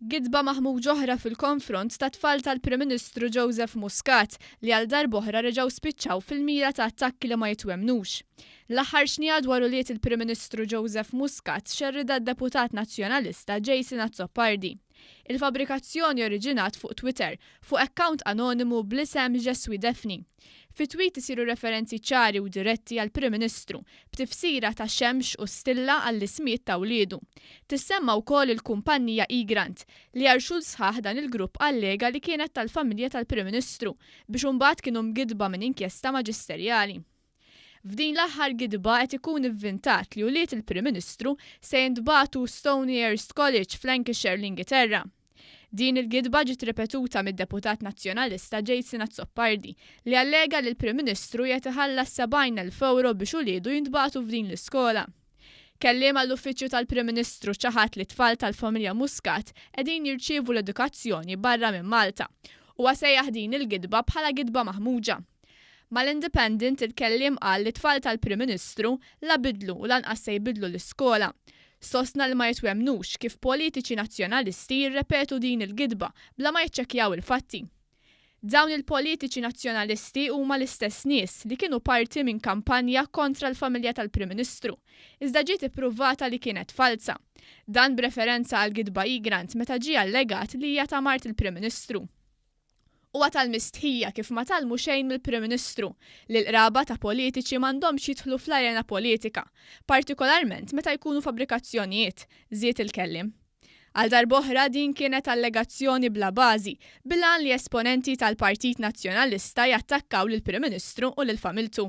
Gidba maħmuġa oħra fil-konfront ta' tfal tal-Prim Ministru Joseph Muscat li għal darb'oħra reġgħu spiċċaw fil-mira ta' attakki li ma jitwemnux. L-aħħar xnija dwar uliet il-Prim Ministru Joseph Muscat xerrida d-deputat nazzjonalista Jason Azzopardi. Il-fabrikazzjoni oriġinat fuq Twitter fuq account anonimu bl-isem Jeswi Defni. Fi tweet isiru referenzi ċari u diretti għal Prim Ministru b'tifsira ta' xemx u stilla għall-ismijiet ta' wliedu. Tissemma wkoll il-kumpanija E-Grant li għarxu sħaħ dan il-grupp allega li kienet tal-familja tal-Prim Ministru biex imbagħad kienu mgidba minn inkjesta maġisterjali. F'din l-aħħar gidba qed ikun ivvintat li uliet il-Prim Ministru se jintbagħtu Stonyhurst College f'Lancashire l-Ingilterra. Din il-gidba ġiet ripetuta mid-deputat nazzjonalista Jason Azzopardi li allega li l-Prim Ministru qed iħallas 70,000 euro biex uliedu jintbagħtu f'din l-iskola. Kelliem għall-uffiċċju tal-Prim Ministru ċaħat li tfal tal-familja Muscat qegħdin jirċievu l-edukazzjoni barra minn Malta u sejjaħ din il-gidba bħala gidba maħmuġa. Mal-Independent il-kelliem qal li tfal tal-Prim Ministru la bidlu u lanqas se jbidlu l-iskola. Sostna li ma jitwemnux kif politiċi nazzjonalisti jirrepetu din il-gidba bla ma jiċċekkjaw il-fatti. Dawn il-politiċi nazzjonalisti huma l-istess nies li kienu parti minn kampanja kontra l-familja tal-Prim Ministru, iżda ġiet ippruvata li kienet falsa. Dan b'referenza għal gidba E-Grant meta ġie allegat li hija ta' Mart il-Prim Ministru. Huwa tal-mistħija kif ma talmu xejn mill-Prim Ministru li l-qraba ta' politiċi m'għandhomx jidħlu fl-arena politika, partikolarment meta jkunu fabrikazzjonijiet, żied il-kellim. Għal darb'oħra din kienet allegazzjoni bla bażi bil-għan li esponenti tal-Partit Nazzjonalista jattakkaw lill-Prim Ministru u lill-familtu.